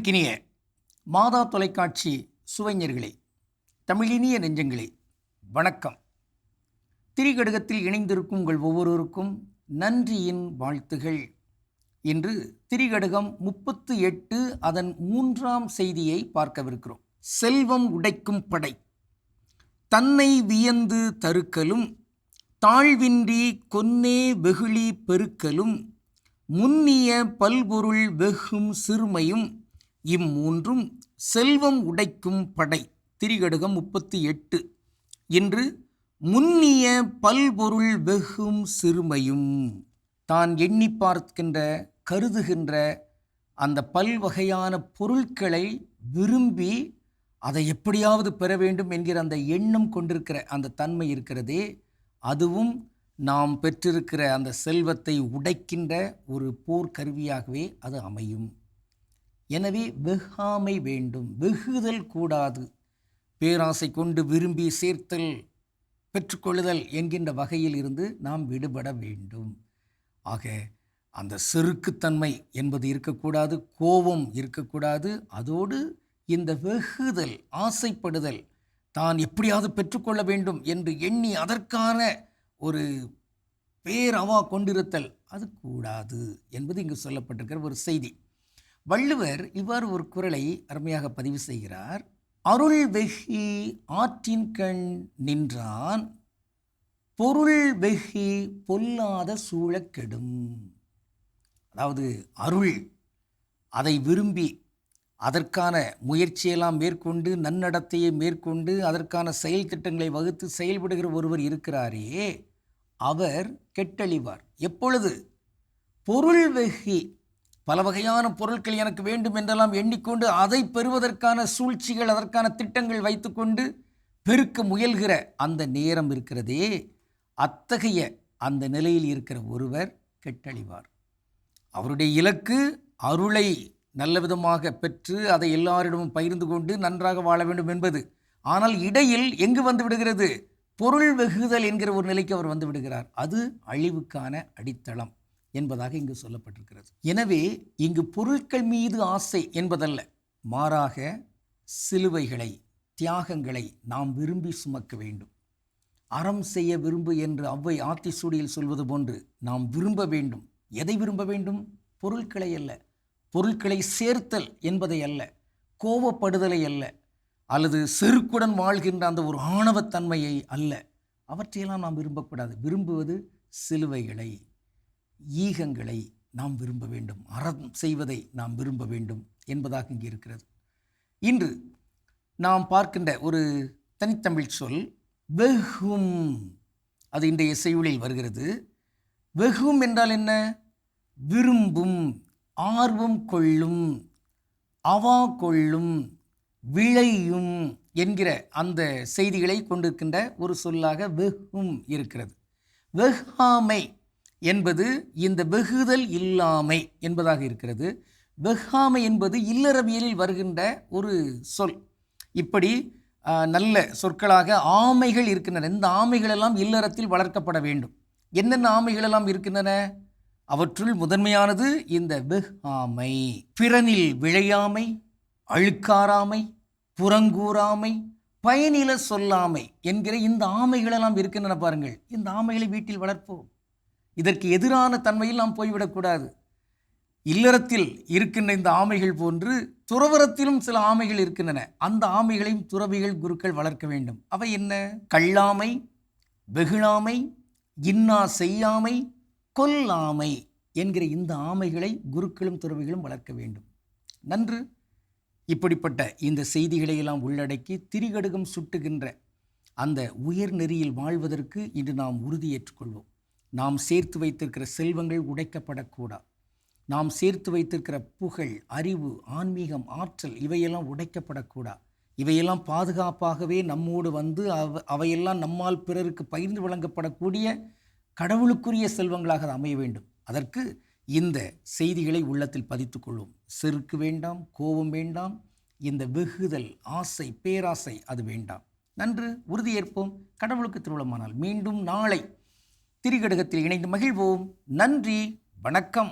அன்பிற்கினிய மாதா தொலைக்காட்சி சுவைஞர்களே, தமிழினிய நெஞ்சங்களே, வணக்கம். திரிகடுகத்தில் இணைந்திருக்கும் உங்கள் ஒவ்வொருவருக்கும் நன்றியின் வாழ்த்துகள். இன்று திரிகடுகம் 38 அதன் 3ஆம் செய்தியை பார்க்கவிருக்கிறோம். செல்வம் உடைக்கும் படை, தன்னை வியந்து தருக்கலும், தாழ்வின்றி கொன்னே வெகுளி பெருக்கலும், முன்னிய பல்பொருள் வெகும் சிறுமையும், இம்மூன்றும் செல்வம் உடைக்கும் படை. திரிகடுகம் 38. இன்று முன்னிய பல்பொருள் வெகும் சிறுமையும். தான் எண்ணி பார்க்கின்ற கருதுகின்ற அந்த பல்வகையான பொருட்களை விரும்பி அதை எப்படியாவது பெற வேண்டும் என்கிற அந்த எண்ணம் கொண்டிருக்கிற அந்த தன்மை இருக்கிறதே, அதுவும் நாம் பெற்றிருக்கிற அந்த செல்வத்தை உடைக்கின்ற ஒரு போர்க்கருவியாகவே அது அமையும். எனவே வெகாமை வேண்டும், வெகுதல் கூடாது. பேராசை கொண்டு விரும்பி சேர்த்தல், பெற்றுக்கொள்ளுதல் என்கின்ற வகையில் இருந்து நாம் விடுபட வேண்டும். ஆக அந்த செருக்குத்தன்மை என்பது இருக்கக்கூடாது, கோபம் இருக்கக்கூடாது. அதோடு இந்த வெகுதல், ஆசைப்படுதல், தான் எப்படியாவது பெற்றுக்கொள்ள வேண்டும் என்று எண்ணி அதற்கான ஒரு பேரவா கொண்டிருத்தல், அது கூடாது என்பது இங்கு சொல்லப்பட்டிருக்கிற ஒரு செய்தி. வள்ளுவர் இவ்வாறு ஒரு குறளை அருமையாக பதிவு செய்கிறார். அருள் வெகி ஆற்றின் கண் நின்றான், பொருள் வெகி பொல்லாத சூழக்கெடும். அதாவது அருள், அதை விரும்பி அதற்கான முயற்சியெல்லாம் மேற்கொண்டு, நன்னடத்தையை மேற்கொண்டு, அதற்கான செயல் திட்டங்களை வகுத்து செயல்படுகிற ஒருவர் இருக்கிறாரே, அவர் கெட்டழிவார். எப்பொழுது? பொருள் வெகி, பல வகையான பொருட்கள் எனக்கு வேண்டும் என்றெல்லாம் எண்ணிக்கொண்டு அதை பெறுவதற்கான சூழ்ச்சிகள், அதற்கான திட்டங்கள் வைத்துக்கொண்டு பெருக்க முயல்கிற அந்த நேரம் இருக்கிறதே, அத்தகைய அந்த நிலையில் இருக்கிற ஒருவர் கெட்டழிவார். அவருடைய இலக்கு அருளை நல்ல விதமாக பெற்று அதை எல்லாரிடமும் பகிர்ந்து கொண்டு நன்றாக வாழ வேண்டும் என்பது. ஆனால் இடையில் எங்கு வந்து விடுகிறது? பொருள் வெகுதல் என்கிற ஒரு நிலைக்கு அவர் வந்து விடுகிறார். அது அழிவுக்கான அடித்தளம் என்பதாக இங்கு சொல்லப்பட்டிருக்கிறது. எனவே இங்கு பொருட்கள் மீது ஆசை என்பதல்ல, மாறாக சிலுவைகளை, தியாகங்களை நாம் விரும்பி சுமக்க வேண்டும். அறம் செய்ய விரும்பு என்று அவ்வை ஆத்திசூடியில் சொல்வது போன்று நாம் விரும்ப வேண்டும். எதை விரும்ப வேண்டும்? பொருட்களை அல்ல, பொருட்களை சேர்த்தல் என்பதை அல்ல, கோபப்படுதலை அல்ல, அல்லது செருக்குடன் வாழ்கின்ற அந்த ஒரு ஆணவத்தன்மையை அல்ல. அவற்றையெல்லாம் நாம் விரும்பக்கூடாது. விரும்புவது சிலுவைகளை, ஈகங்களை நாம் விரும்ப வேண்டும். அறம் செய்வதை நாம் விரும்ப வேண்டும் என்பதாக இங்கே இருக்கிறது. இன்று நாம் பார்க்கின்ற ஒரு தனித்தமிழ் சொல் வெகும். அது இன்றைய செய்யுளில் வருகிறது. வெகும் என்றால் என்ன? விரும்பும், ஆர்வம் கொள்ளும், அவா கொள்ளும், விளையும் என்கிற அந்த செய்திகளை கொண்டிருக்கின்ற ஒரு சொல்லாக வெகும் இருக்கிறது. வெகாமை என்பது இந்த வெகுதல் இல்லாமை என்பதாக இருக்கிறது. வெகாமை என்பது இல்லறவியலில் வருகின்ற ஒரு சொல். இப்படி நல்ல சொற்களாக ஆமைகள் இருக்கின்றன. இந்த ஆமைகளெல்லாம் இல்லறத்தில் வளர்க்கப்பட வேண்டும். என்னென்ன ஆமைகளெல்லாம் இருக்கின்றன? அவற்றுள் முதன்மையானது இந்த வெகாமை. பிறனில் விழையாமை, அழுக்காராமை, புறங்கூறாமை, பயனில சொல்லாமை என்கிற இந்த ஆமைகளெல்லாம் இருக்கின்றன. பாருங்கள், இந்த ஆமைகளை வீட்டில் வளர்ப்போம். இதற்கு எதிரான தன்மையில் நாம் போய்விடக்கூடாது. இல்லறத்தில் இருக்கின்ற இந்த ஆமைகள் போன்று துறவரத்திலும் சில ஆமைகள் இருக்கின்றன. அந்த ஆமைகளையும் துறவிகள், குருக்கள் வளர்க்க வேண்டும். அவை என்ன? கள்ளாமை, வெகுளாமை, இன்னா செய்யாமை, கொல்லாமை என்கிற இந்த ஆமைகளை குருக்களும் துறவிகளும் வளர்க்க வேண்டும். நன்று. இப்படிப்பட்ட இந்த செய்திகளை எல்லாம் உள்ளடக்கி திரிகடுகம் சுட்டுகின்ற அந்த உயர் நெறியில் வாழ்வதற்கு இன்று நாம் உறுதியேற்றுக்கொள்வோம். நாம் சேர்த்து வைத்திருக்கிற செல்வங்கள் உடைக்கப்படக்கூடாது. நாம் சேர்த்து வைத்திருக்கிற புகழ், அறிவு, ஆன்மீகம், ஆற்றல் இவையெல்லாம் உடைக்கப்படக்கூடாது. இவையெல்லாம் பாதுகாப்பாகவே நம்மோடு வந்து அவையெல்லாம் நம்மால் பிறருக்கு பகிர்ந்து வழங்கப்படக்கூடிய கடவுளுக்குரிய செல்வங்களாக அது அமைய வேண்டும். அதற்கு இந்த செய்திகளை உள்ளத்தில் பதித்துக் கொள்வோம். செருக்கு வேண்டாம், கோபம் வேண்டாம், இந்த வெகுதல், ஆசை, பேராசை அது வேண்டாம். நன்று, உறுதியேற்போம். கடவுளுக்கு திருவிழமானால் மீண்டும் நாளை திரிகடுகத்தில் இணைந்து மகிழ்வோம். நன்றி, வணக்கம்.